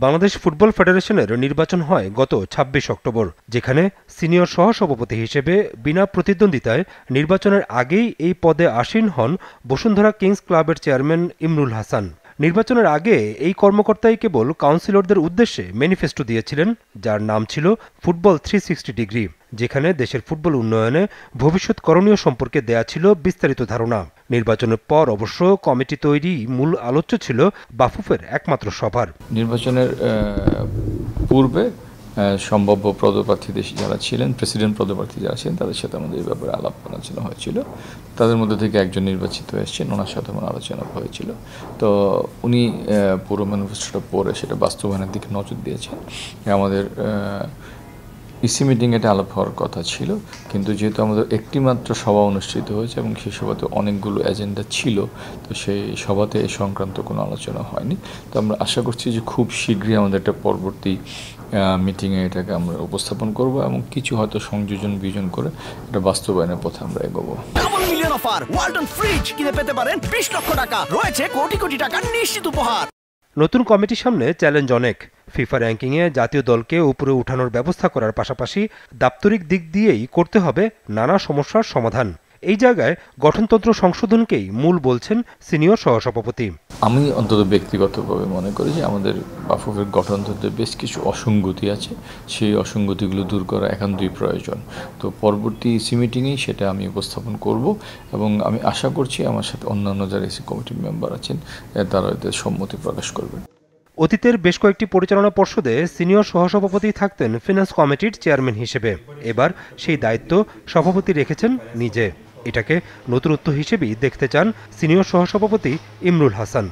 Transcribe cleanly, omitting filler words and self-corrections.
Bangladesh football ফেডারেশনের নির্বাচন হয় গত ২৬ অক্টোবর, যেখানে সিনিয়র সহসভাপতি হিসেবে বিনা প্রতিদ্বন্দ্বিতায় নির্বাচনের আগেই এই পদে আসীন হন বসুন্ধরা কিংস ক্লাবের চেয়ারম্যান ইমরুল হাসান। নির্বাচনের আগে এই কর্মকর্তাই কেবল কাউন্সিলরদের উদ্দেশ্যে ম্যানিফেস্টো দিয়েছিলেন, যার নাম ছিল ফুটবল 360 ডিগ্রি, যেখানে দেশের ফুটবল উন্নয়নে ভবিষ্যৎ করণীয় সম্পর্কে দেয়া ছিল বিস্তারিত ধারণা। নির্বাচনের পর অবশ্য কমিটি তৈরি মূল আলোচ্য ছিল বাফুফের একমাত্র সভার। নির্বাচনের পূর্বে সম্ভাব্য পদপ্রার্থীদের যারা ছিলেন, প্রেসিডেন্ট পদপ্রার্থী যারা ছিলেন, তাদের সাথে আমাদের এই ব্যাপারে আলাপ আলোচনা হয়েছিল। তাদের মধ্যে থেকে একজন নির্বাচিত এসেছেন, ওনার সাথে আমার আলোচনা হয়েছিল। তো উনি পুরো ম্যানিফেস্টোটা পড়ে সেটা বাস্তবায়নের দিকে নজর দিয়েছেন। আমাদের ইসি মিটিং এটা আলাপ হওয়ার কথা ছিল, কিন্তু যেহেতু আমাদের একটি মাত্র সভা অনুষ্ঠিত হয়েছে এবং সেই সভাতে অনেকগুলো এজেন্ডা ছিল, তো সেই সভাতে এই সংক্রান্ত কোনো আলোচনা হয়নি। তো আমরা আশা করছি যে খুব শীঘ্রই আমাদের একটা পরবর্তী মিটিংয়ে এটাকে আমরা উপস্থাপন করব এবং কিছু হয়তো সংযোজন বিয়োজন করে এটা বাস্তবায়নের পথে আমরা এগোবো। Double million offer, Walton fridge কিনে পেতে পারেন 20 লক্ষ টাকা, রয়েছে কোটি কোটি টাকার নিশ্চিত উপহার। নতুন কমিটির সামনে চ্যালেঞ্জ অনেক। ফিফা র্যাঙ্কিংয়ে জাতীয় দলকে উপরে উঠানোর ব্যবস্থা করার পাশাপাশি দাপ্তরিক দিক দিয়েই করতে হবে নানা সমস্যার সমাধান। এই জায়গায় গঠনতন্ত্র সংশোধনকেই মূল বলছেন সিনিয়র সহসভাপতি। আমি অন্তত ব্যক্তিগতভাবে মনে করি যে আমাদের বাফুফের গঠনতন্ত্রে বেশ কিছু অসঙ্গতি আছে, সেই অসঙ্গতিগুলো দূর করা একান্তই প্রয়োজন। তো পরবর্তী ইসি মিটিংয়েই সেটা আমি উপস্থাপন করব এবং আমি আশা করছি আমার সাথে অন্যান্য যারা ইসি কমিটির মেম্বার আছেন তারা এতে সম্মতি প্রকাশ করবেন। অতীতের বেশ কয়েকটি পরিচালনা পর্ষদে সিনিয়র সহসভাপতি থাকতেন ফিন্যান্স কমিটির চেয়ারম্যান হিসেবে। এবার সেই দায়িত্ব সভাপতি রেখেছেন নিজে। এটাকে নতুনত্ব হিসেবেই দেখতে চান সিনিয়র সহসভাপতি ইমরুল হাসান।